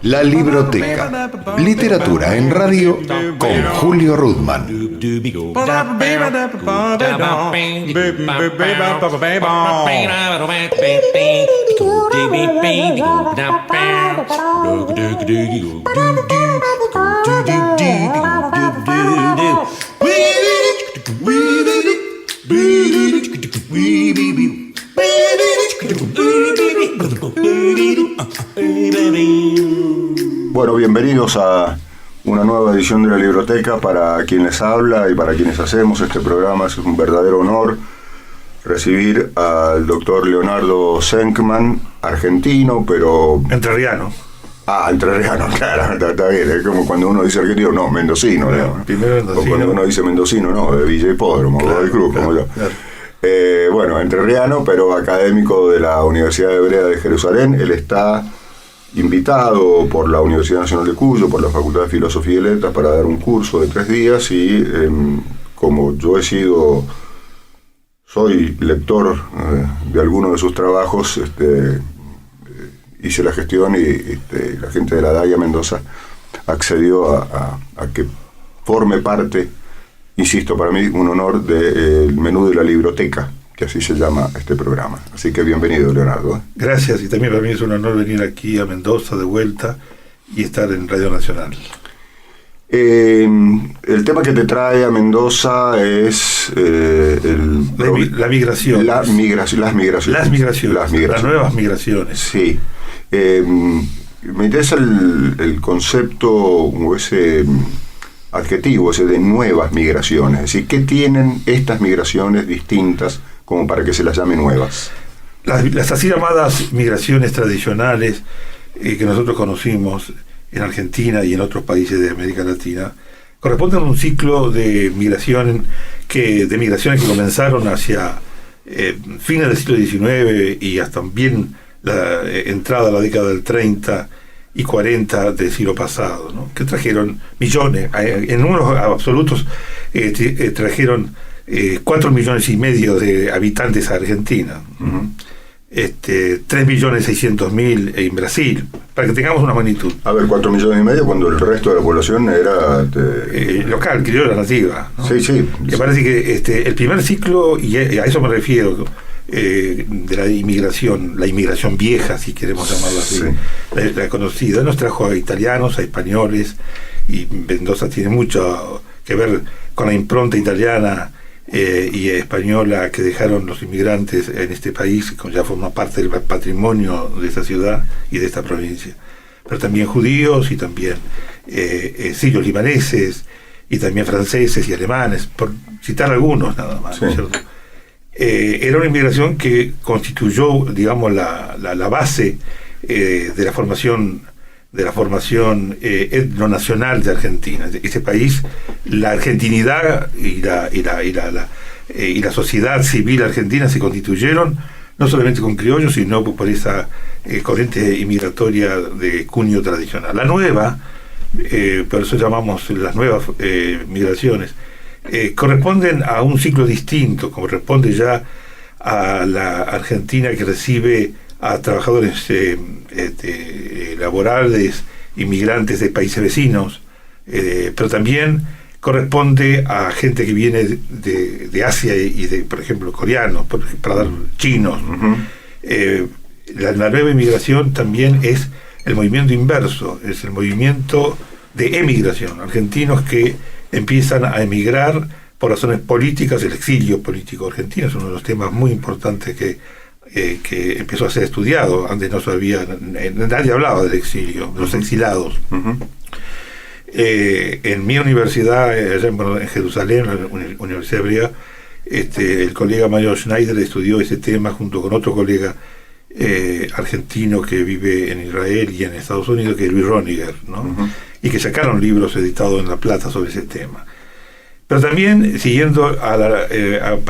La Libroteca. Literatura en radio con Julio Rudman. Bueno, bienvenidos a una nueva edición de la Libroteca. Para quien les habla y para quienes hacemos este programa, es un verdadero honor recibir al doctor Leonardo Senkman, argentino, pero... Entrerriano. Entrerriano, claro, está bien. Es como cuando uno dice argentino, no, mendocino. Bueno, primero mendocino. O cuando uno dice mendocino, no, de Villa Hipódromo, claro, o del Cruz, como yo. Claro. Bueno, entrerriano, pero académico de la Universidad Hebrea de Jerusalén. Él está invitado por la Universidad Nacional de Cuyo, por la Facultad de Filosofía y Letras, para dar un curso de 3 días y como yo soy lector de algunos de sus trabajos, hice la gestión y la gente de la DAIA Mendoza accedió a que forme parte, insisto, para mí un honor, del menú de la Libroteca, que así se llama este programa. Así que bienvenido, Leonardo. Gracias, y también para mí es un honor venir aquí a Mendoza de vuelta y estar en Radio Nacional. El tema que te trae a Mendoza es la migración. Las migraciones. Las nuevas migraciones. Sí. Me interesa el concepto o ese adjetivo, ese de nuevas migraciones. Es decir, ¿qué tienen estas migraciones distintas como para que se las llame nuevas? Las así llamadas migraciones tradicionales que nosotros conocimos en Argentina y en otros países de América Latina corresponden a un ciclo de migraciones que comenzaron hacia fines del siglo XIX y hasta bien la entrada a la década del 30 y 40 del siglo pasado, ¿no? Que trajeron millones, en números absolutos trajeron 4,5 millones de habitantes a Argentina, 3.600.000 en Brasil, para que tengamos una magnitud. A ver, 4,5 millones cuando el resto de la población era local, criolla nativa, ¿no? Sí. Me parece que el primer ciclo, y a eso me refiero, de la inmigración vieja, si queremos llamarlo así, sí. la conocida, nos trajo a italianos, a españoles, y Mendoza tiene mucho que ver con la impronta italiana y española que dejaron los inmigrantes en este país, que ya forma parte del patrimonio de esta ciudad y de esta provincia. Pero también judíos y también sirios libaneses y también franceses y alemanes, por citar algunos nada más, sí. ¿Cierto? Era una inmigración que constituyó, digamos, la base de la formación etnonacional de Argentina. Ese país, la argentinidad y la sociedad civil argentina se constituyeron no solamente con criollos, sino por esa corriente inmigratoria de cuño tradicional. La nueva, por eso llamamos las nuevas migraciones, corresponden a un ciclo distinto, corresponde ya a la Argentina que recibe a trabajadores laborales, inmigrantes de países vecinos, pero también corresponde a gente que viene de Asia y de, por ejemplo, coreanos, para dar chinos. Uh-huh. La nueva inmigración también es el movimiento inverso, es el movimiento de emigración, argentinos que empiezan a emigrar por razones políticas. El exilio político argentino es uno de los temas muy importantes que empezó a ser estudiado. Antes no sabía, nadie hablaba del exilio, de los exilados. Uh-huh. En mi universidad, allá en Jerusalén, la Universidad Hebrea, el colega Mario Schneider estudió ese tema junto con otro colega argentino que vive en Israel y en Estados Unidos, que es Luis Roniger, ¿no? Uh-huh. Y que sacaron libros editados en La Plata sobre ese tema. Pero también, siguiendo para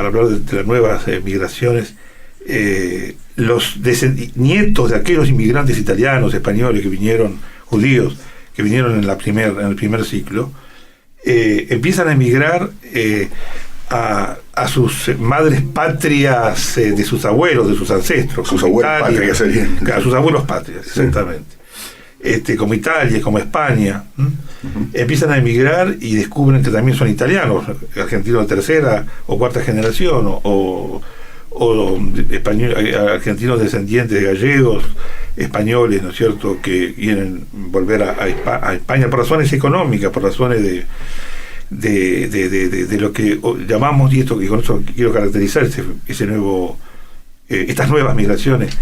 hablar de las nuevas migraciones, los nietos de aquellos inmigrantes italianos, españoles que vinieron, judíos, que vinieron en el primer ciclo, empiezan a emigrar a sus madres patrias de sus abuelos, de sus ancestros. Sus abuelos patrias serían. A sus abuelos patrias, exactamente. Como Italia, como España. Empiezan a emigrar y descubren que también son italianos, argentinos de tercera o cuarta generación, o argentinos descendientes de gallegos, españoles, ¿no es cierto?, que quieren volver a España por razones económicas, por razones de lo que llamamos, y esto que con eso quiero caracterizar estas nuevas migraciones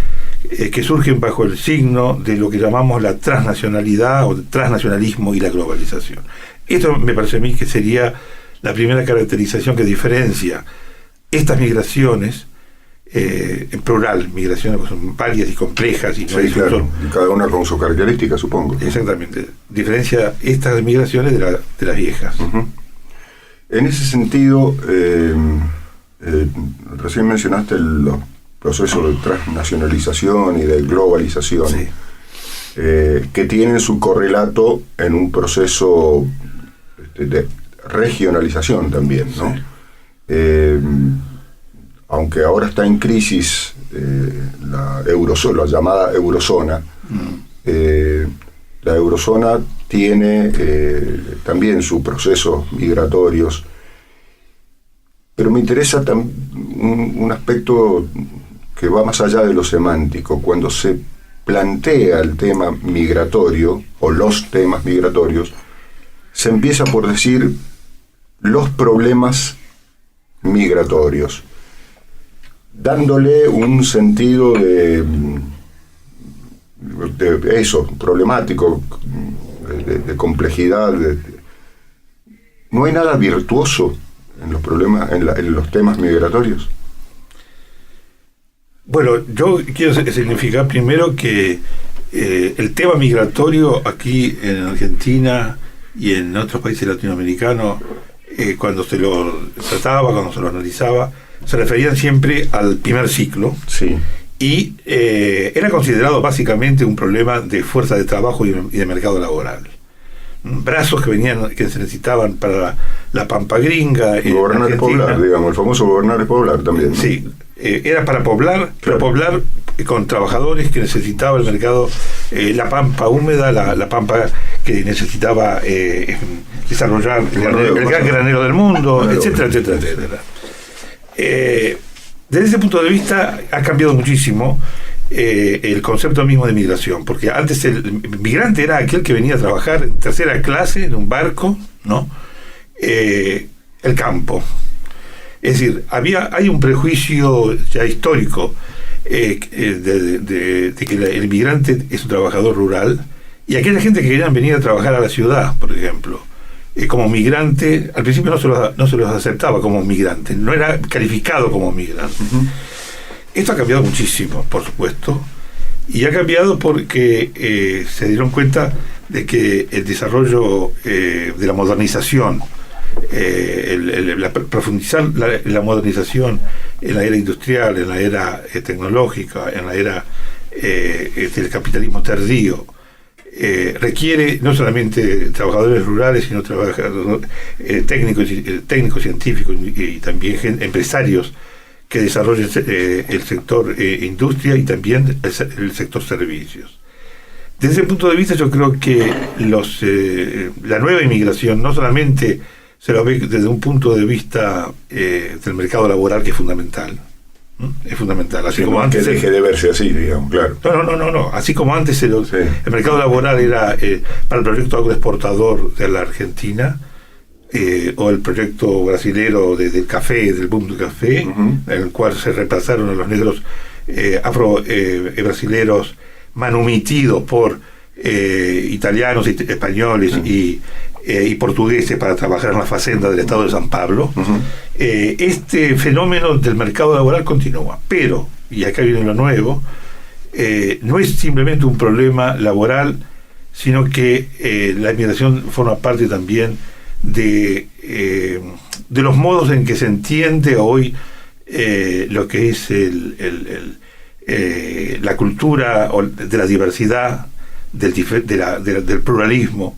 que surgen bajo el signo de lo que llamamos la transnacionalidad o transnacionalismo y la globalización. Esto me parece a mí que sería la primera caracterización que diferencia estas migraciones, en plural, migraciones que son varias y complejas, y no sí, claro, y cada una con sus características, supongo. Exactamente, diferencia estas migraciones de las viejas. En ese sentido, recién mencionaste los procesos de transnacionalización y de globalización, sí, que tienen su correlato en un proceso de regionalización también, ¿no? Sí. Aunque ahora está en crisis la llamada eurozona, la eurozona tiene también sus procesos migratorios, pero me interesa un aspecto que va más allá de lo semántico. Cuando se plantea el tema migratorio, o los temas migratorios, se empieza por decir los problemas migratorios, dándole un sentido de eso, problemático, de complejidad. ¿No hay nada virtuoso en los problemas, en los temas migratorios? Bueno, yo quiero significar primero que el tema migratorio aquí en Argentina y en otros países latinoamericanos, cuando se lo trataba, cuando se lo analizaba, se referían siempre al primer ciclo. Sí. Y era considerado básicamente un problema de fuerza de trabajo y de mercado laboral. Brazos que se necesitaban para la pampa gringa. Gobernar es poblar, digamos, el famoso gobernar es poblar también, ¿no? Sí, era para poblar, claro, pero poblar con trabajadores que necesitaba el mercado, la pampa húmeda, la pampa que necesitaba desarrollar el gran granero del mundo, claro, etcétera, etcétera, etcétera. Desde ese punto de vista ha cambiado muchísimo el concepto mismo de migración, porque antes el migrante era aquel que venía a trabajar en tercera clase en un barco, ¿no? El campo. Es decir, hay un prejuicio ya histórico de que el migrante es un trabajador rural, y aquella gente que querían venir a trabajar a la ciudad, por ejemplo, como migrante, al principio no se los aceptaba como migrante, no era calificado como migrante. Esto ha cambiado muchísimo, por supuesto, y ha cambiado porque se dieron cuenta de que el desarrollo de la modernización, profundizar la modernización en la era industrial, en la era tecnológica, en la era del capitalismo tardío, requiere no solamente trabajadores rurales, sino trabajadores técnicos, científicos y también empresarios que desarrollen el sector industria y también el sector servicios. Desde ese punto de vista, yo creo que la nueva inmigración no solamente se lo ve desde un punto de vista del mercado laboral, que es fundamental. Es fundamental. Así, sí, como antes que deje de verse así, digamos, claro. No. Así como antes el mercado laboral era para el proyecto agroexportador de la Argentina, o el proyecto brasilero del café, del boom del café, en el cual se reemplazaron a los negros brasileros manumitidos por italianos y españoles y portugueses para trabajar en la facenda del estado de San Pablo. Este fenómeno del mercado laboral continúa, pero, y acá viene lo nuevo, no es simplemente un problema laboral, sino que la inmigración forma parte también de los modos en que se entiende hoy lo que es la cultura de la diversidad, del pluralismo,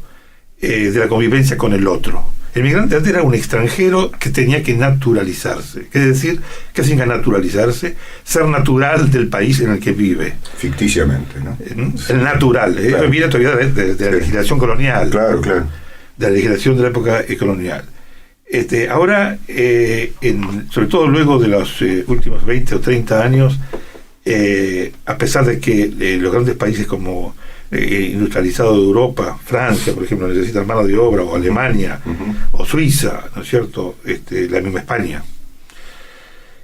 de la convivencia con el otro. El migrante antes era un extranjero que tenía que naturalizarse. ¿Qué decir? ¿Qué significa naturalizarse? Ser natural del país en el que vive. Ficticiamente, ¿no? El natural. Claro. Eso viene todavía de la legislación colonial. Claro, claro. De la legislación de la época colonial. Ahora, sobre todo luego de los últimos 20 o 30 años, a pesar de que los grandes países como industrializados de Europa, Francia, por ejemplo, necesitan mano de obra, o Alemania, o Suiza, ¿no es cierto?, la misma España,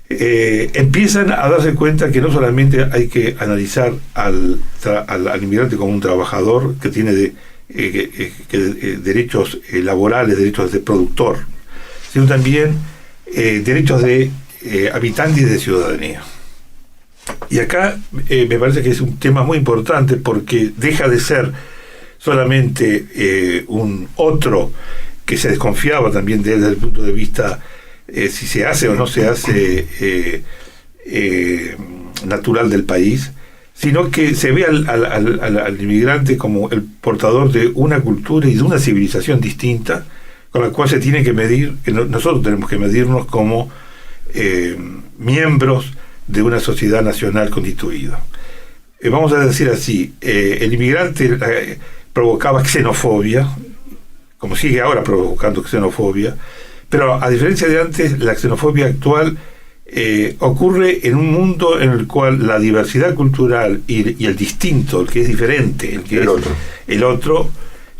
empiezan a darse cuenta que no solamente hay que analizar al inmigrante como un trabajador que tiene derechos laborales, derechos de productor, sino también derechos de habitante y de ciudadanía. Y acá me parece que es un tema muy importante, porque deja de ser solamente un otro que se desconfiaba también de él desde el punto de vista si se hace o no se hace natural del país, sino que se ve al inmigrante como el portador de una cultura y de una civilización distinta, con la cual se tiene que medir, que nosotros tenemos que medirnos como miembros de una sociedad nacional constituida. Vamos a decir así, el inmigrante provocaba xenofobia, como sigue ahora provocando xenofobia, pero a diferencia de antes, la xenofobia actual ocurre en un mundo en el cual la diversidad cultural y el distinto, el que es diferente, el otro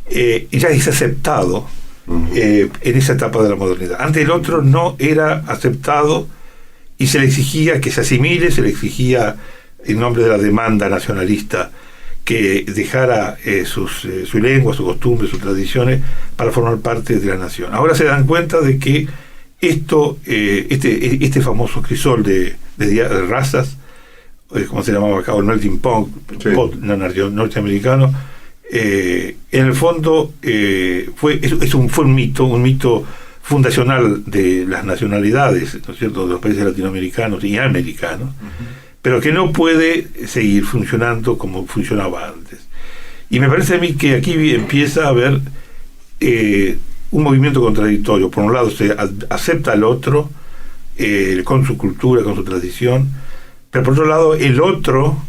ya es aceptado en esa etapa de la modernidad. Antes el otro no era aceptado y se le exigía que se asimile, se le exigía, en nombre de la demanda nacionalista, que dejara su lengua, su costumbre, sus tradiciones para formar parte de la nación. Ahora se dan cuenta de que este famoso crisol de razas, como se llamaba acá, el melting pot, norteamericano, en el fondo fue un mito fundacional de las nacionalidades, ¿no es cierto?, de los países latinoamericanos y americanos, pero que no puede seguir funcionando como funcionaba antes. Y me parece a mí que aquí empieza a haber un movimiento contradictorio. Por un lado se acepta al otro con su cultura, con su tradición, pero por otro lado el otro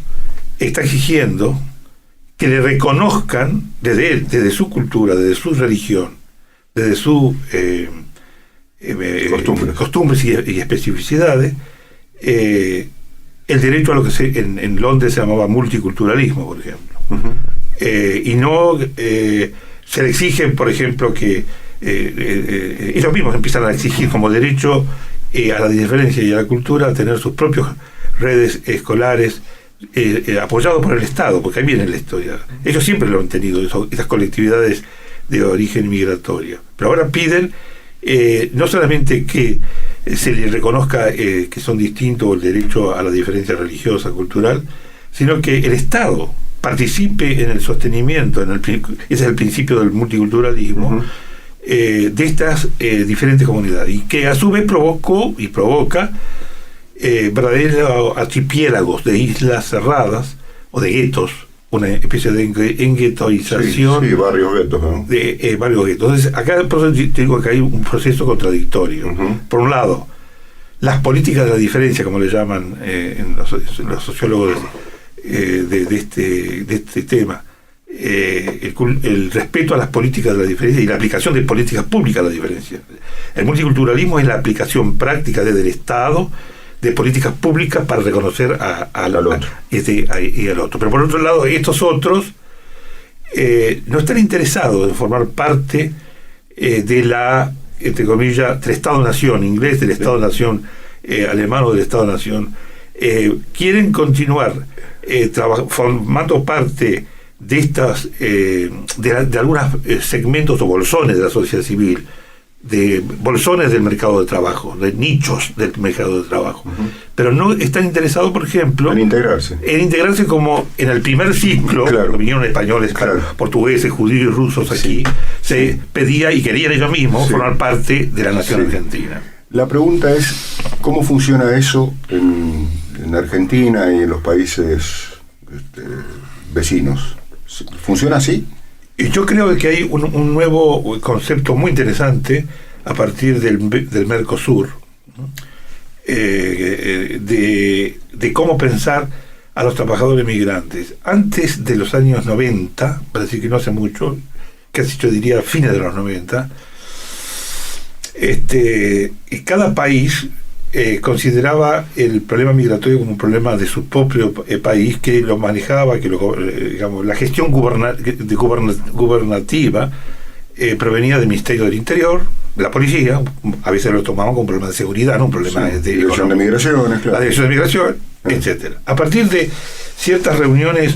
está exigiendo que le reconozcan desde su cultura, desde su religión, desde sus costumbres y especificidades, el derecho a lo que en Londres se llamaba multiculturalismo, por ejemplo. Y no se le exige, por ejemplo, que ellos mismos empiezan a exigir como derecho a la diferencia y a la cultura, a tener sus propias redes escolares apoyados por el Estado, porque ahí viene la historia. Ellos siempre lo han tenido, esas colectividades de origen migratorio. Pero ahora piden no solamente que se les reconozca que son distintos, el derecho a la diferencia religiosa, cultural, sino que el Estado participe en el sostenimiento, ese es el principio del multiculturalismo, de estas diferentes comunidades, y que a su vez provocó y provoca verdaderos archipiélagos de islas cerradas o de guetos, una especie de enguetoización. Sí, varios guetos, ¿no? De varios guetos. Entonces, acá digo que hay un proceso contradictorio. Por un lado, las políticas de la diferencia, como le llaman los sociólogos de este tema, el respeto a las políticas de la diferencia y la aplicación de políticas públicas de la diferencia. El multiculturalismo es la aplicación práctica desde el Estado de políticas públicas para reconocer al otro. Y al otro. Pero por otro lado, estos otros no están interesados en formar parte de la, entre comillas, del Estado-Nación inglés, del Estado-Nación alemán o del Estado-Nación. Quieren continuar formando parte de estas de algunos segmentos o bolsones de la sociedad civil, de bolsones del mercado de trabajo, de nichos del mercado de trabajo, pero no están interesados, por ejemplo, en integrarse como en el primer ciclo, cuando vinieron españoles, portugueses, judíos y rusos aquí, se pedía y querían ellos mismos formar parte de la nación argentina. La pregunta es, ¿cómo funciona eso en Argentina y en los países vecinos? ¿Funciona así? Y yo creo que hay un nuevo concepto muy interesante a partir del Mercosur, de cómo pensar a los trabajadores migrantes. Antes de los años 90, para decir que no hace mucho, casi yo diría fines de los 90, cada país consideraba el problema migratorio como un problema de su propio país, que lo manejaba, digamos, la gestión gubernativa provenía del Ministerio del Interior, de la policía, a veces lo tomaban como un problema de seguridad, no un problema de dirección de migraciones, claro. La dirección de migración, etcétera. A partir de ciertas reuniones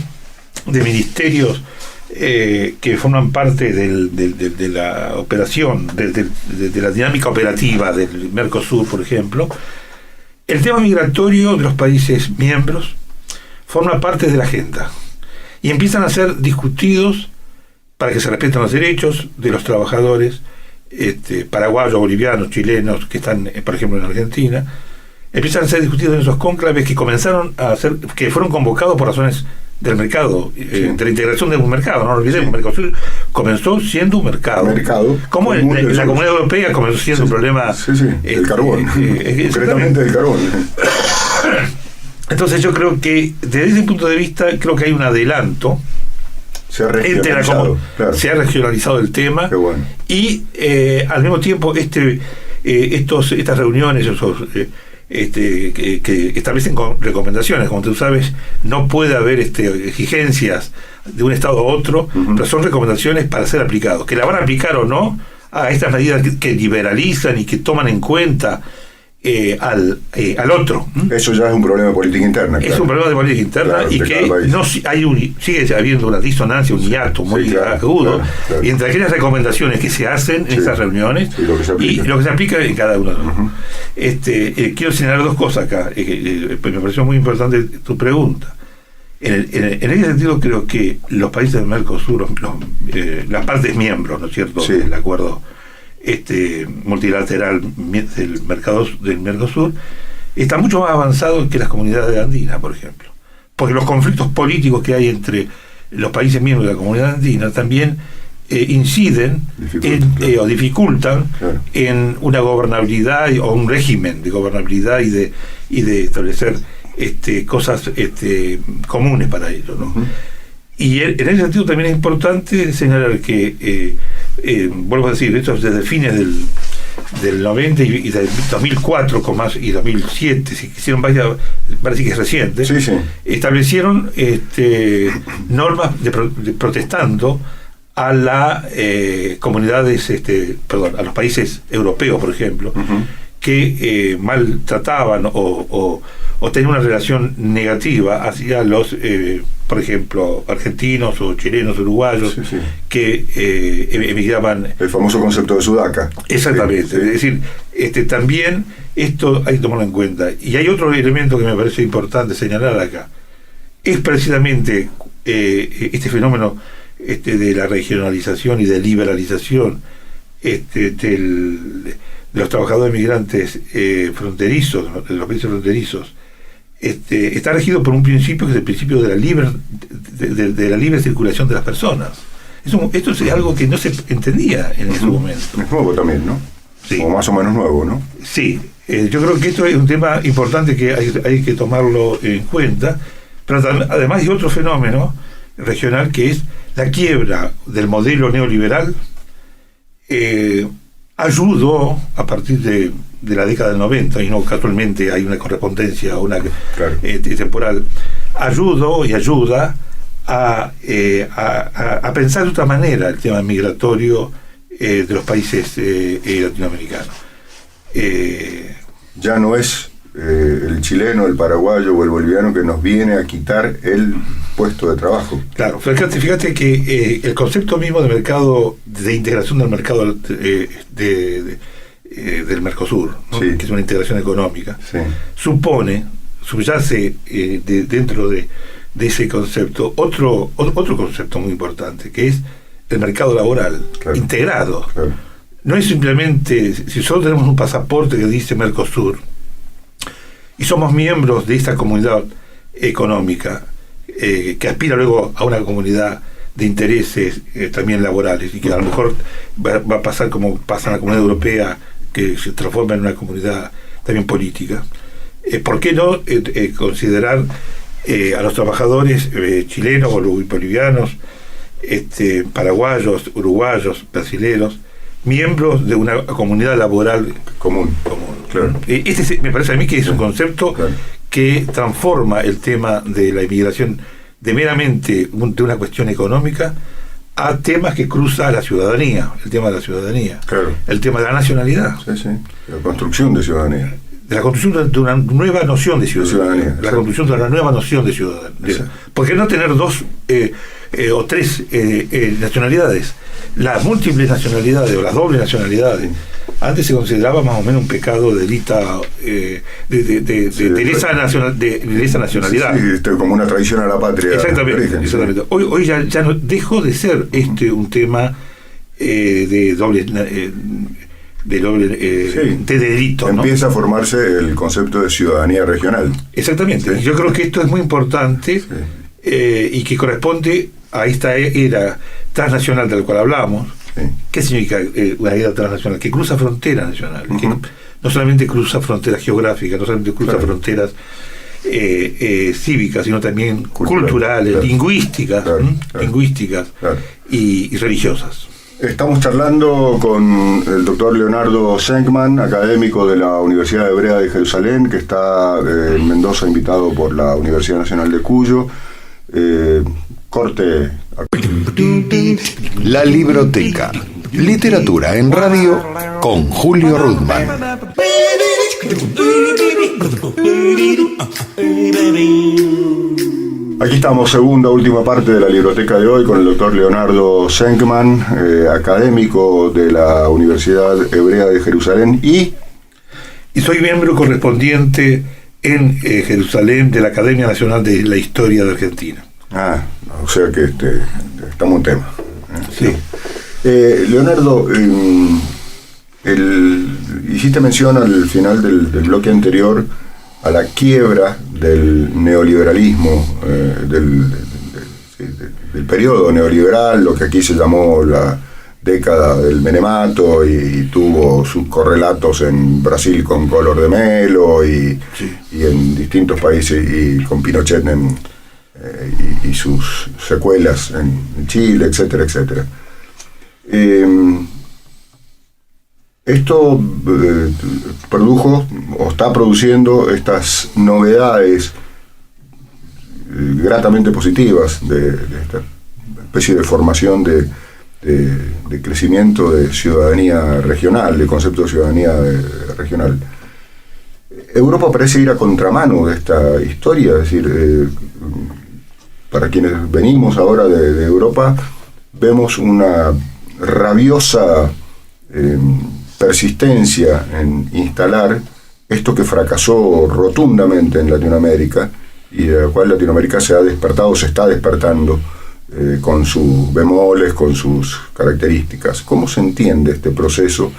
de ministerios que forman parte de la operación, de la dinámica operativa del Mercosur, por ejemplo, el tema migratorio de los países miembros forma parte de la agenda y empiezan a ser discutidos para que se respeten los derechos de los trabajadores paraguayos, bolivianos, chilenos que están, por ejemplo, en Argentina. Empiezan a ser discutidos en esos cónclaves que comenzaron que fueron convocados por razones del mercado, de la integración de un mercado. No olvidemos, Mercosur comenzó siendo un mercado. Como la Comunidad Europea comenzó siendo un problema. El carbón. Concretamente del carbón. Entonces yo creo que desde ese punto de vista creo que hay un adelanto. Se ha regionalizado, claro. Se ha regionalizado el tema. Qué bueno. Y al mismo tiempo estas reuniones, que establecen recomendaciones, como tú sabes, no puede haber exigencias de un estado a otro, pero son recomendaciones para ser aplicados. Que la van a aplicar o no a estas medidas que liberalizan y que toman en cuenta al otro. Eso ya es un problema de política interna. Es un problema de política interna, claro, y que no sigue habiendo una disonancia, un hiato muy agudo, y entre aquellas recomendaciones que se hacen en esas reuniones y lo que se aplica en cada uno de ellos. Quiero señalar dos cosas acá, me pareció muy importante tu pregunta. En ese sentido creo que los países del Mercosur, las partes miembros, ¿no es cierto?, del acuerdo multilateral del Mercosur, está mucho más avanzado que las comunidades andinas, por ejemplo, porque los conflictos políticos que hay entre los países miembros de la comunidad andina también inciden o dificultan en una gobernabilidad o un régimen de gobernabilidad y de establecer cosas comunes para ellos, ¿no? Y en ese sentido también es importante señalar que, vuelvo a decir, esto es desde fines del 90 y del 2004 y 2007, si quisieron, parece que es reciente, establecieron normas protestando a las comunidades, a los países europeos, por ejemplo, que maltrataban o tenían una relación negativa hacia los por ejemplo, argentinos o chilenos, uruguayos, que emigraban. El famoso concepto de Sudaca. Exactamente. Es decir, también esto hay que tomarlo en cuenta. Y hay otro elemento que me parece importante señalar acá. Es precisamente este fenómeno de la regionalización y de liberalización de los trabajadores migrantes fronterizos, de los países fronterizos, está regido por un principio que es el principio de la libre circulación de las personas. Esto es algo que no se entendía en ese momento. Es nuevo también, ¿no? Sí. O más o menos nuevo, ¿no? Sí, yo creo que esto es un tema importante que hay que tomarlo en cuenta, pero además hay otro fenómeno regional que es la quiebra del modelo neoliberal. Ayudó a partir de la década del 90, y no casualmente hay una correspondencia temporal, ayudó y ayuda a pensar de otra manera el tema migratorio de los países latinoamericanos. Ya no es el chileno, el paraguayo o el boliviano que nos viene a quitar el puesto de trabajo. Claro, fíjate que el concepto mismo de mercado, de integración del mercado del Mercosur, ¿no? Que es una integración económica, subyace dentro de ese concepto otro concepto muy importante, que es el mercado laboral integrado. No es simplemente, si solo tenemos un pasaporte que dice Mercosur y somos miembros de esta comunidad económica que aspira luego a una comunidad intereses también laborales, y que a lo mejor va a pasar como pasa en la Comunidad Europea, que se transforma en una comunidad también política. ¿Por qué no considerar a los trabajadores chilenos, bolivianos, paraguayos, uruguayos, brasileños, miembros de una comunidad laboral común? Claro. Me parece a mí que es un concepto que transforma el tema de la inmigración de meramente de una cuestión económica a temas que cruza la ciudadanía, el tema de la ciudadanía, el tema de la nacionalidad. La construcción de ciudadanía. De la construcción de una nueva noción de ciudadanía. La construcción de una nueva noción de ciudadanía. ¿Por qué no tener dos o tres nacionalidades? Las múltiples nacionalidades o las dobles nacionalidades antes se consideraba más o menos un pecado de lesa nacionalidad. Como una traición a la patria. Exactamente. Hoy ya no dejó de ser un tema de doble delito, ¿no? Empieza a formarse el concepto de ciudadanía regional. Exactamente. Yo creo que esto es muy importante y que corresponde a esta era transnacional de la cual hablamos. ¿Qué significa una era transnacional? Que cruza fronteras nacionales, que no solamente cruza fronteras geográficas, no solamente cruza fronteras cívicas, sino también culturales, lingüísticas y religiosas. Estamos charlando con el doctor Leonardo Senkman, académico de la Universidad Hebrea de Jerusalén, que está en Mendoza, invitado por la Universidad Nacional de Cuyo. Corte. La Libroteca. Literatura en radio con Julio Rudman. Aquí estamos, segunda, última parte de la Libroteca de hoy con el doctor Leonardo Senkman, académico de la Universidad Hebrea de Jerusalén y soy miembro correspondiente en Jerusalén de la Academia Nacional de la Historia de Argentina. O sea que estamos en tema. Sí. Leonardo, hiciste mención al final del bloque anterior a la quiebra del neoliberalismo, del periodo neoliberal, lo que aquí se llamó la década del menemato, y tuvo sus correlatos en Brasil con Collor de Mello y en distintos países, y con Pinochet y sus secuelas en Chile, etcétera, etcétera. Esto produjo o está produciendo estas novedades gratamente positivas de esta especie de formación de crecimiento de ciudadanía regional, de concepto de ciudadanía regional. Europa parece ir a contramano de esta historia, es decir, para quienes venimos ahora de Europa, vemos una rabiosa persistencia en instalar esto que fracasó rotundamente en Latinoamérica, y de la cual Latinoamérica se está despertando con sus bemoles, con sus características. ¿Cómo se entiende este proceso,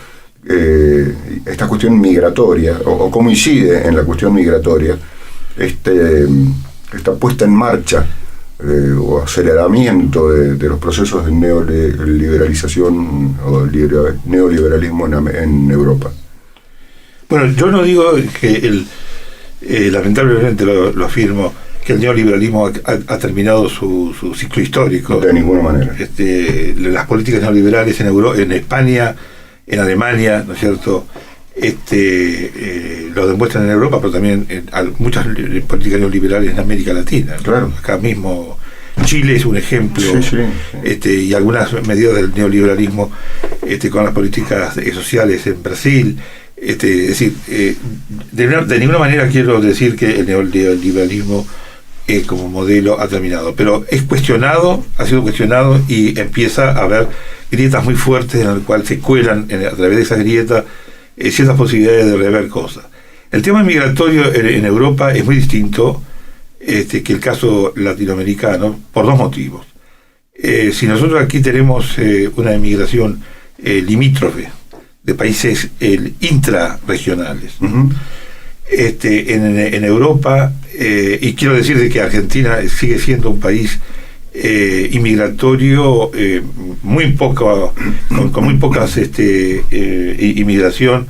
esta cuestión migratoria, o cómo incide en la cuestión migratoria esta puesta en marcha o aceleramiento de los procesos de neoliberalización o neoliberalismo en Europa? Bueno, yo no digo que lamentablemente lo afirmo, que el neoliberalismo ha terminado su ciclo histórico. De ninguna manera. Las políticas neoliberales en España, en Alemania, ¿no es cierto?, lo demuestran en Europa, pero también muchas políticas neoliberales en América Latina. Claro. Acá mismo Chile es un ejemplo, sí. Y algunas medidas del neoliberalismo con las políticas sociales en Brasil. Es decir, de ninguna manera quiero decir que el neoliberalismo como modelo ha terminado, pero ha sido cuestionado, y empieza a haber grietas muy fuertes en las cuales se cuelan a través de esas grietas ciertas posibilidades de rever cosas. El tema migratorio en Europa es muy distinto que el caso latinoamericano por dos motivos. Si nosotros aquí tenemos una inmigración limítrofe de países intrarregionales, en Europa, y quiero decir de que Argentina sigue siendo un país inmigratorio muy poco, con muy pocas inmigración,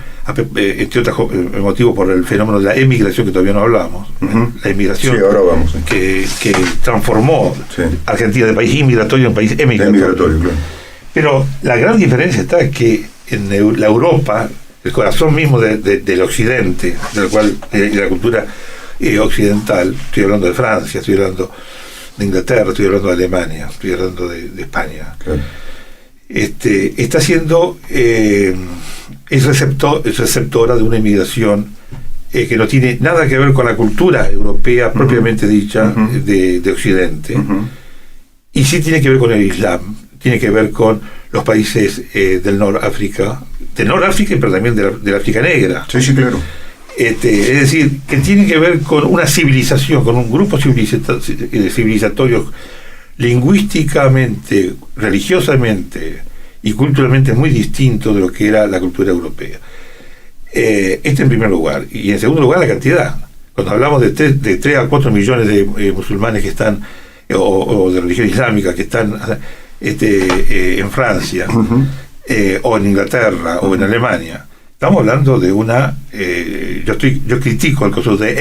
entre otros motivos por el fenómeno de la emigración que todavía no hablábamos. La inmigración, sí, ahora vamos, sí, que transformó, sí, Argentina de país inmigratorio en país emigratorio. Claro. Pero la gran diferencia está que en la Europa, el corazón mismo del occidente, del cual de la cultura occidental, estoy hablando de Francia, estoy hablando de Inglaterra, estoy hablando de Alemania, estoy hablando de España, claro, está siendo es receptora de una inmigración que no tiene nada que ver con la cultura europea propiamente dicha de Occidente, y sí tiene que ver con el Islam, tiene que ver con los países del Noráfrica, pero también del África Negra. Sí, sí, claro. Es decir, que tiene que ver con una civilización, con un grupo civilizatorio lingüísticamente, religiosamente y culturalmente muy distinto de lo que era la cultura europea. En primer lugar. Y en segundo lugar, la cantidad. Cuando hablamos de 3 a 4 millones de musulmanes que están, o de religión islámica que están en Francia, o en Inglaterra, o en Alemania, estamos hablando de una yo critico el concepto de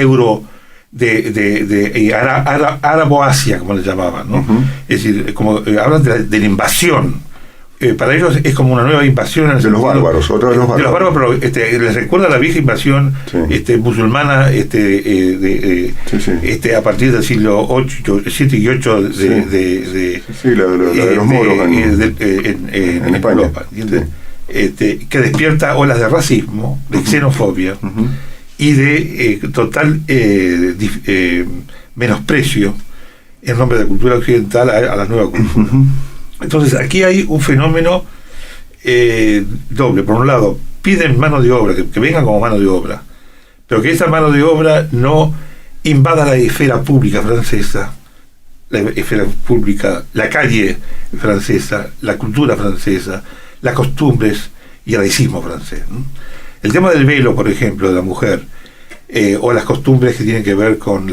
Árabo-Asia, como le llamaban, ¿no? Es decir, como hablan de la invasión. Para ellos es como una nueva invasión en el de los bárbaros, otra vez los bárbaros. De los bárbaros, pero les recuerda la vieja invasión, sí, musulmana, a partir del siglo VII y VIII de los moros en España, Europa, que despierta olas de racismo, de xenofobia y de total menosprecio en nombre de la cultura occidental a la nueva cultura. Entonces aquí hay un fenómeno doble. Por un lado, piden mano de obra, que vengan como mano de obra, pero que esa mano de obra no invada la esfera pública francesa, la calle francesa, la cultura francesa, las costumbres y el laicismo francés, ¿no? El tema del velo, por ejemplo, de la mujer, o las costumbres que tienen que ver con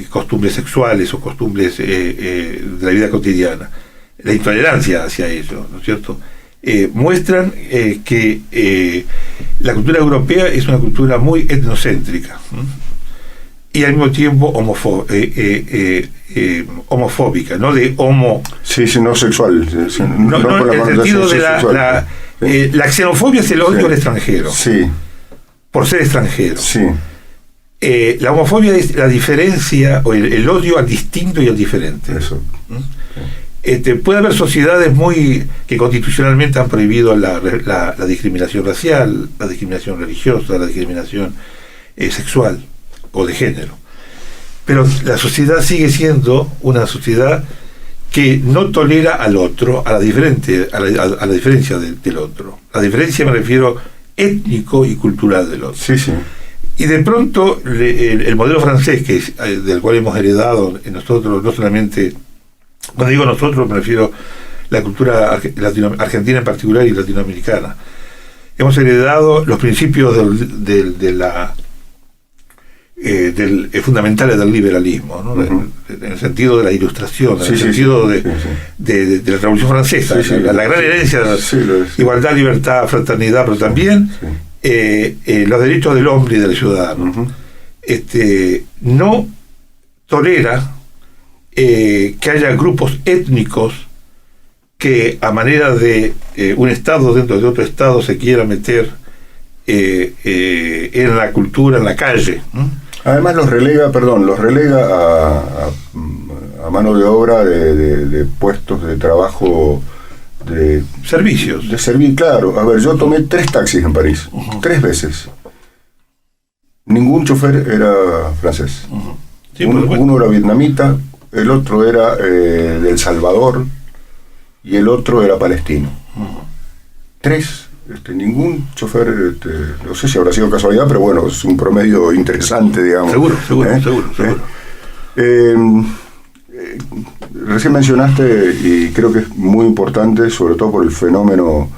costumbres sexuales o costumbres de la vida cotidiana, la intolerancia hacia ello, ¿no es cierto? Muestran que la cultura europea es una cultura muy etnocéntrica, y al mismo tiempo homofóbica, no de homo... Sí, no sexual. No, en el sentido de la xenofobia es el odio al extranjero. Sí. Por ser extranjero. Sí. La homofobia es la diferencia, o el odio al distinto y al diferente. Eso. Puede haber sociedades que constitucionalmente han prohibido la discriminación racial, la discriminación religiosa, la discriminación sexual o de género, pero la sociedad sigue siendo una sociedad que no tolera al otro, a la diferencia del otro. La diferencia me refiero étnico y cultural del otro. Sí, sí. Y de pronto el modelo francés, del cual hemos heredado nosotros, no solamente, cuando digo nosotros me refiero a la cultura argentina en particular y latinoamericana, hemos heredado los principios fundamentales del liberalismo, ¿no? En el sentido de la ilustración, en el sentido de la Revolución Francesa, la gran herencia de igualdad, libertad, fraternidad, pero también los derechos del hombre y del ciudadano. No tolera que haya grupos étnicos que a manera de un Estado dentro de otro Estado se quiera meter en la cultura, en la calle. Además los relega a mano de obra de puestos de trabajo, de servicios. Claro. A ver, yo tomé 3 taxis en París, 3 veces. Ningún chofer era francés. Sí, uno era vietnamita, el otro era de El Salvador y el otro era palestino. 3. Ningún chofer, no sé si habrá sido casualidad, pero bueno, es un promedio interesante, digamos. Seguro. Recién mencionaste, y creo que es muy importante, sobre todo por el fenómeno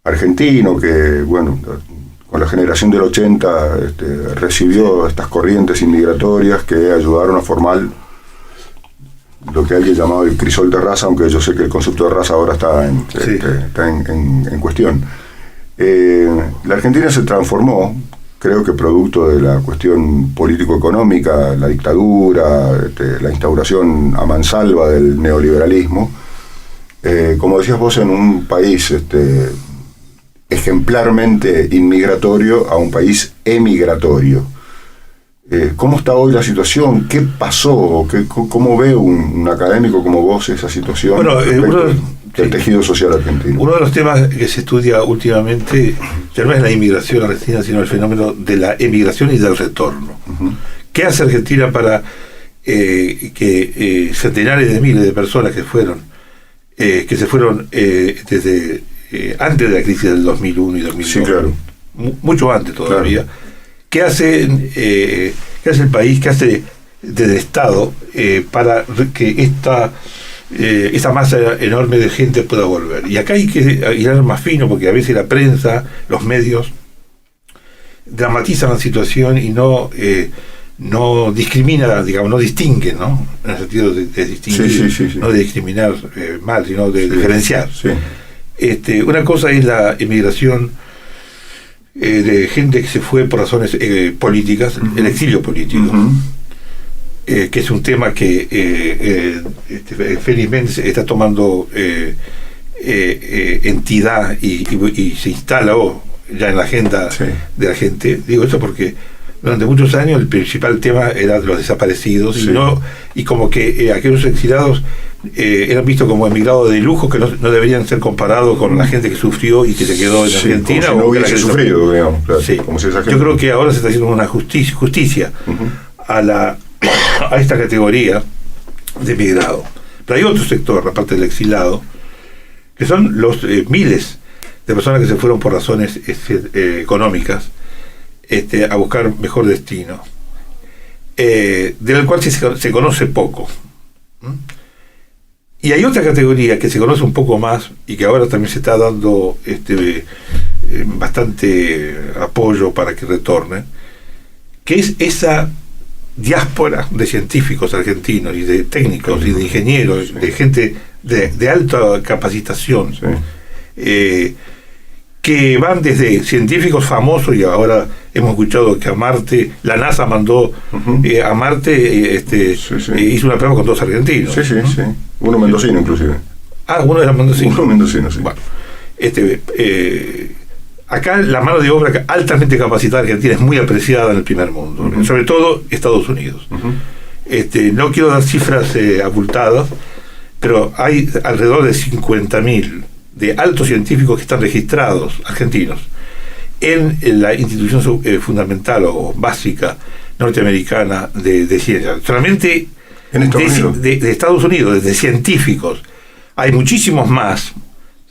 argentino, que, bueno, con la generación del 80 recibió estas corrientes inmigratorias que ayudaron a formar lo que alguien llamaba el crisol de raza, aunque yo sé que el concepto de raza ahora está en cuestión. La Argentina se transformó, creo que producto de la cuestión político-económica, la dictadura, la instauración a mansalva del neoliberalismo, como decías vos, en un país ejemplarmente inmigratorio a un país emigratorio. ¿Cómo está hoy la situación? ¿Qué pasó? ¿Cómo ve un académico como vos esa situación del tejido social argentino? Uno de los temas que se estudia últimamente ya no es la inmigración argentina, sino el fenómeno de la emigración y del retorno. Uh-huh. ¿Qué hace Argentina para que centenares de miles de personas que se fueron desde antes de la crisis del 2001 y 2002, sí, claro, mucho antes todavía, claro. ¿Qué hace el país, qué hace desde el Estado para que esta masa enorme de gente pueda volver? Y acá hay que ir más fino, porque a veces la prensa, los medios, dramatizan la situación y no discrimina, digamos, no distingue, ¿no? En el sentido de distinguir, sí. No de discriminar mal, sino de diferenciar. Sí. Una cosa es la emigración de gente que se fue por razones políticas, uh-huh. El exilio político, uh-huh. Que es un tema que felizmente está tomando entidad y se instaló ya en la agenda de la gente. Digo esto porque durante muchos años el principal tema era de los desaparecidos, y como que aquellos exilados eran vistos como emigrados de lujo, que no deberían ser comparados con la gente que sufrió y que se quedó en Argentina. Como si no hubiese sufrido, digamos. Claro, sí. Como si esa gente... Yo creo que ahora se está haciendo una justicia uh-huh. a esta categoría de emigrado. Pero hay otro sector, la parte del exilado, que son los miles de personas que se fueron por razones económicas a buscar mejor destino, del cual se conoce poco. Y hay otra categoría que se conoce un poco más y que ahora también se está dando bastante apoyo para que retornen, que es esa diáspora de científicos argentinos y de técnicos y de ingenieros, de gente de alta capacitación, que van desde científicos famosos, y ahora hemos escuchado que a Marte, la NASA mandó uh-huh. A Marte, hizo una prueba con 2 argentinos. Sí. Uno mendocino, inclusive. Uno era mendocino. Uno mendocino, sí. Bueno, acá la mano de obra altamente capacitada argentina es muy apreciada en el primer mundo, uh-huh. Sobre todo Estados Unidos. Uh-huh. No quiero dar cifras abultadas, pero hay alrededor de 50.000 de altos científicos que están registrados, argentinos, en la institución fundamental o básica norteamericana de ciencia. Solamente de Estados Unidos, de científicos, hay muchísimos más,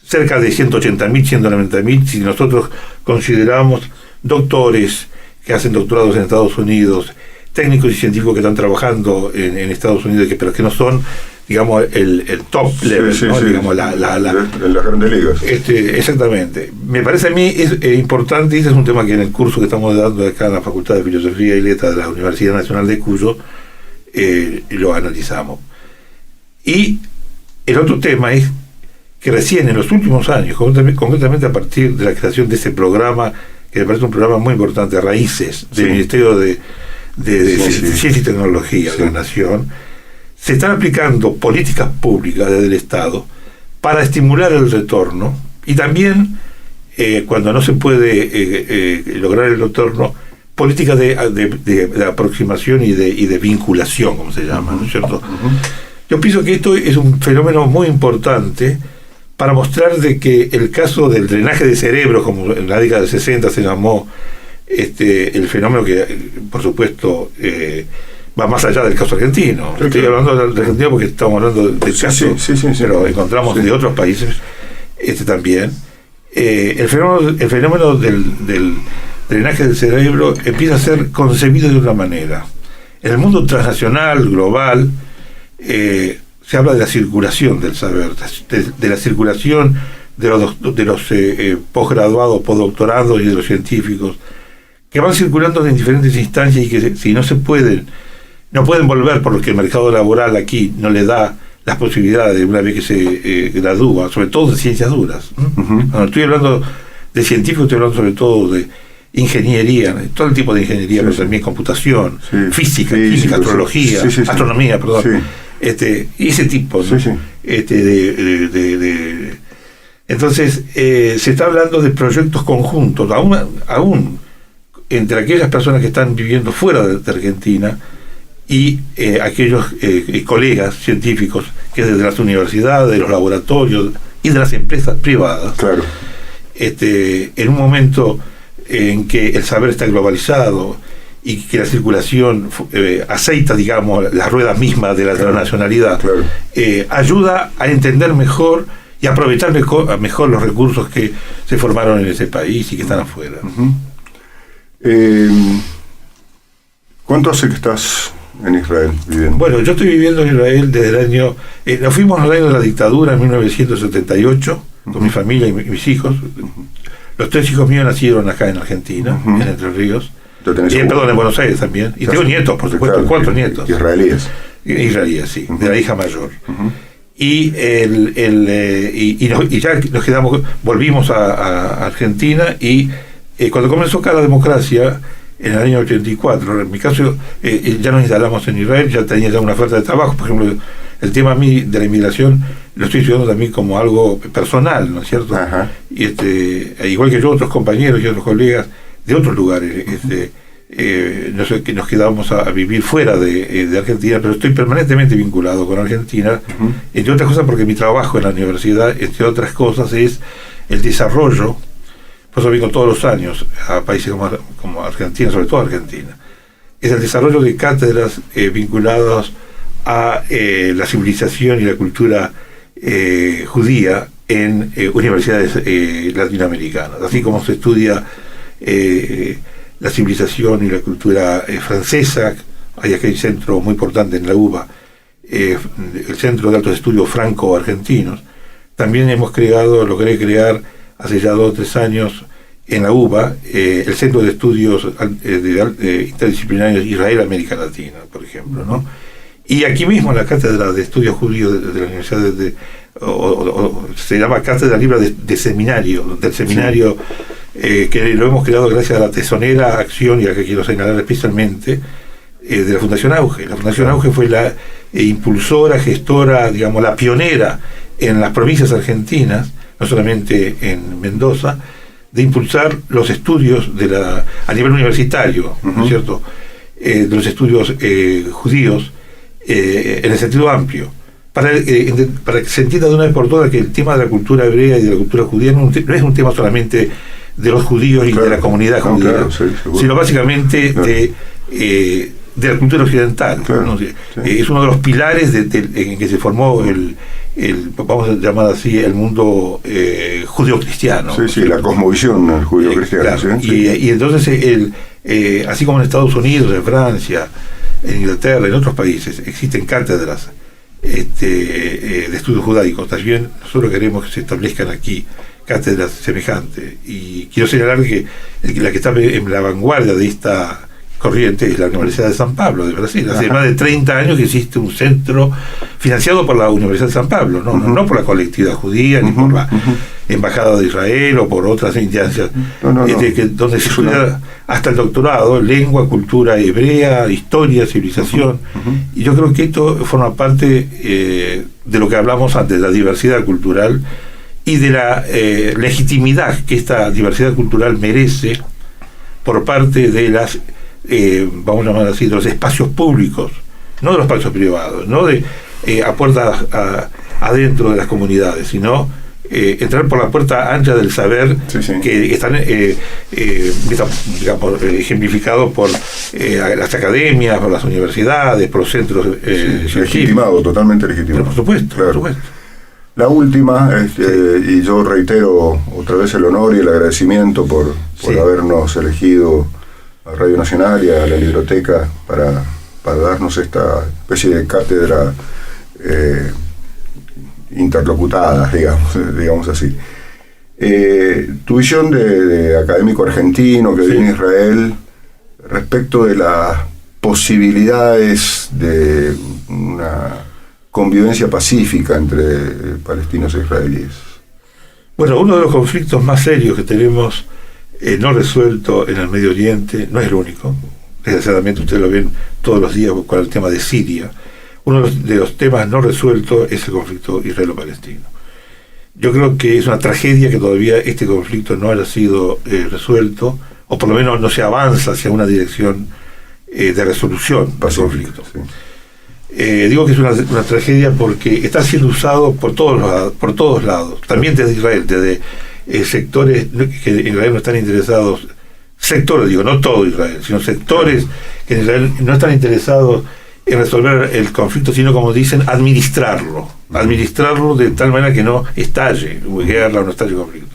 cerca de 180.000, 190.000, si nosotros consideramos doctores que hacen doctorados en Estados Unidos, técnicos y científicos que están trabajando en Estados Unidos, pero que no son, digamos, el top level, ¿no? Digamos, en las grandes ligas. Exactamente. Me parece a mí importante, y ese es un tema que en el curso que estamos dando acá en la Facultad de Filosofía y Letras de la Universidad Nacional de Cuyo lo analizamos. Y el otro tema es que recién en los últimos años, concretamente a partir de la creación de ese programa, que me parece un programa muy importante, Raíces, del Ministerio de Ciencia y Tecnología de la Nación, se están aplicando políticas públicas desde el Estado para estimular el retorno, y también, cuando no se puede lograr el retorno, políticas de aproximación y de vinculación, como se llama, ¿no es cierto? Uh-huh. Yo pienso que esto es un fenómeno muy importante para mostrar de que el caso del drenaje de cerebro, como en la década del 60 se llamó, el fenómeno que, por supuesto, va más allá del caso argentino. Estoy hablando de Argentina porque estamos hablando del caso, pero encontramos de otros países también. El fenómeno del drenaje del cerebro empieza a ser concebido de otra manera. En el mundo transnacional, global, se habla de la circulación del saber, de la circulación de los posgraduados, postdoctorados y de los científicos, que van circulando en diferentes instancias y que si no se pueden no pueden volver porque el mercado laboral aquí no les da las posibilidades una vez que se gradúa, sobre todo de ciencias duras. Cuando estoy hablando de científicos, estoy hablando sobre todo de ingeniería, todo el tipo de ingeniería, pero también computación, física, química, astrología, astronomía, perdón, y ese tipo, ¿no? Entonces se está hablando de proyectos conjuntos, aún entre aquellas personas que están viviendo fuera de Argentina y aquellos colegas científicos que desde las universidades, de los laboratorios y de las empresas privadas, claro. En un momento en que el saber está globalizado y que la circulación aceita, digamos, las ruedas mismas de la transnacionalidad, claro. Ayuda a entender mejor y aprovechar mejor los recursos que se formaron en ese país y que están afuera. ¿Cuánto hace que estás en Israel viviendo? Bueno, yo estoy viviendo en Israel desde el año... nos fuimos al año de la dictadura en 1978 con mi familia y mis hijos. Los 3 hijos míos nacieron acá en Argentina, en Entre Ríos. Perdón, en Buenos Aires también. Y tengo nietos, por supuesto, claro, 4 nietos. Israelíes. Israelíes, sí, de la hija mayor. Y ya nos quedamos, volvimos a Argentina y cuando comenzó acá la democracia, en el año 84, en mi caso, ya nos instalamos en Israel, ya tenía ya una oferta de trabajo. Por ejemplo, el tema a mí de la inmigración lo estoy estudiando también como algo personal, ¿no es cierto? Y igual que yo, otros compañeros y otros colegas de otros lugares, nos quedamos a vivir fuera de Argentina, pero estoy permanentemente vinculado con Argentina, entre otras cosas porque mi trabajo en la universidad, entre otras cosas, es el desarrollo. Por eso vengo todos los años a países como Argentina, sobre todo Argentina. Es el desarrollo de cátedras vinculadas a la civilización y la cultura judía en universidades latinoamericanas. Así como se estudia la civilización y la cultura francesa, hay aquí un centro muy importante en la UBA, el Centro de Altos Estudios Franco-Argentinos. También logré crear hace ya 2 o 3 años en la UBA el Centro de Estudios Interdisciplinarios Israel-América Latina, por ejemplo, ¿no? Y aquí mismo en la Cátedra de Estudios Judíos de la Universidad se llama Cátedra Libre de Seminario, del seminario, que lo hemos creado gracias a la tesonera acción, y a que quiero señalar especialmente, de la Fundación Auge. La Fundación Auge fue la impulsora, gestora, digamos, la pionera en las provincias argentinas, no solamente en Mendoza, de impulsar los estudios a nivel universitario, ¿no es cierto?, de los estudios judíos en el sentido amplio, para que se entienda de una vez por todas que el tema de la cultura hebrea y de la cultura judía no es un tema solamente de los judíos y de la comunidad judía, sino básicamente de la cultura occidental, ¿no? Es uno de los pilares en que se formó vamos a llamar así, el mundo judío-cristiano. La cosmovisión judío-cristiana. Claro. Y entonces, así como en Estados Unidos, en Francia, en Inglaterra, en otros países, existen cátedras de estudios judaicos. También nosotros queremos que se establezcan aquí cátedras semejantes. Y quiero señalar que la que está en la vanguardia de esta corriente es la Universidad de San Pablo de Brasil. Hace más de 30 años que existe un centro financiado por la Universidad de San Pablo, no por la colectividad judía, ni por la Embajada de Israel o por otras instancias, donde se estudia hasta el doctorado, lengua, cultura hebrea, historia, civilización. Y yo creo que esto forma parte de lo que hablamos antes, de la diversidad cultural y de la legitimidad que esta diversidad cultural merece por parte de las vamos a llamar así, de los espacios públicos, no de los espacios privados, no de a puertas adentro de las comunidades, sino entrar por la puerta ancha del saber, que están digamos, ejemplificados por las academias, por las universidades, por los centros legitimado, totalmente legitimado. Pero por supuesto, claro. por supuesto. La última, y yo reitero otra vez el honor y el agradecimiento por habernos elegido a Radio Nacional y a la Biblioteca para darnos esta especie de cátedra interlocutada, digamos así. Tu visión de académico argentino que vive en Israel respecto de la posibilidades de una convivencia pacífica entre palestinos e israelíes? Bueno, uno de los conflictos más serios que tenemos no resuelto en el Medio Oriente, no es el único, desgraciadamente ustedes lo ven todos los días con el tema de Siria. Uno de los temas no resueltos es el conflicto israelo-palestino. Yo creo que es una tragedia que todavía este conflicto no haya sido resuelto, o por lo menos no se avanza hacia una dirección de resolución del conflicto. Sí. Digo que es una tragedia porque está siendo usado por todos lados, también desde Israel, desde sectores que en Israel no están interesados, sectores, digo, no todo Israel, sino sectores que en Israel no están interesados en resolver el conflicto, sino, como dicen, administrarlo de tal manera que no estalle guerra o no estalle conflicto.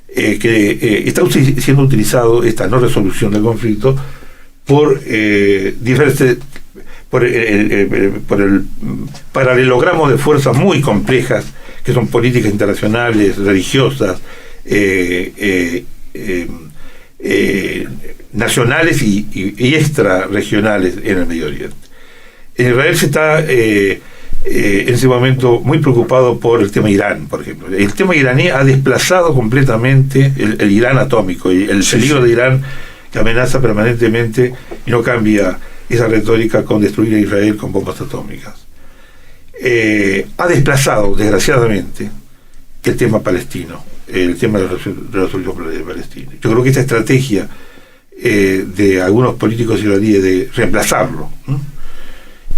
Está siendo utilizado esta no resolución del conflicto por diversos por el paralelogramo de fuerzas muy complejas que son políticas internacionales, religiosas, nacionales y extrarregionales en el Medio Oriente. En Israel se está en ese momento muy preocupado por el tema Irán, por ejemplo. El tema iraní ha desplazado completamente el Irán atómico y el peligro de Irán, que amenaza permanentemente y no cambia esa retórica con destruir a Israel con bombas atómicas. Ha desplazado, desgraciadamente, el tema palestino, el tema de la resolución palestina. Yo creo que esta estrategia de algunos políticos israelíes de reemplazarlo, ¿no?,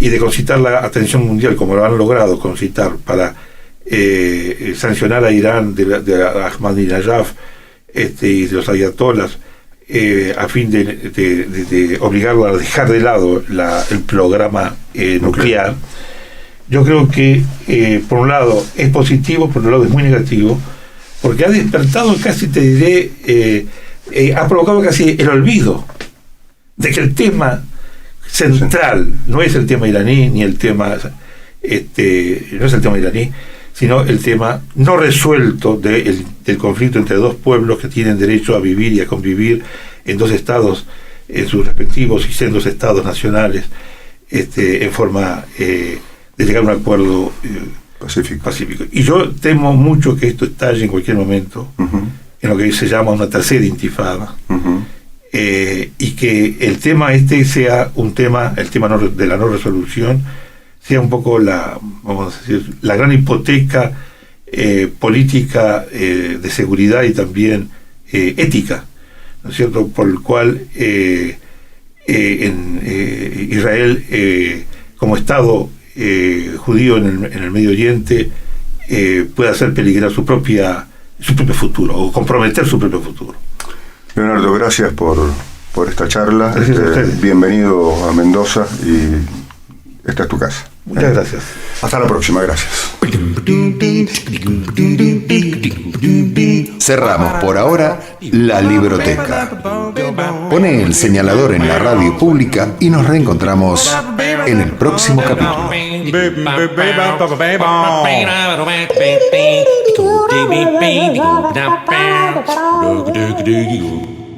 y de concitar la atención mundial, como lo han logrado concitar, para sancionar a Irán de Ahmadinejad y de los ayatolás, a fin de obligarlo a dejar de lado el programa nuclear. Yo creo que por un lado es positivo, por otro lado es muy negativo, porque ha despertado, casi te diré, ha provocado casi el olvido de que el tema central no es el tema iraní, ni el tema no es el tema iraní, sino el tema no resuelto del conflicto entre dos pueblos que tienen derecho a vivir y a convivir en dos estados, en sus respectivos y sendos estados nacionales, en forma de llegar a un acuerdo pacífico. Y yo temo mucho que esto estalle en cualquier momento, en lo que se llama una tercera intifada, y que el tema sea un tema, el tema de la no resolución, sea un poco vamos a decir, la gran hipoteca política de seguridad y también ética, ¿no es cierto?, por el cual Israel, como Estado judío en el Medio Oriente, puede hacer peligrar su propio futuro, o comprometer su propio futuro. Leonardo, gracias por esta charla. Bienvenido a Mendoza, y esta es tu casa. Muchas gracias. Hasta la próxima, gracias. Cerramos por ahora la libroteca. Pone el señalador en la radio pública y nos reencontramos en el próximo capítulo. Do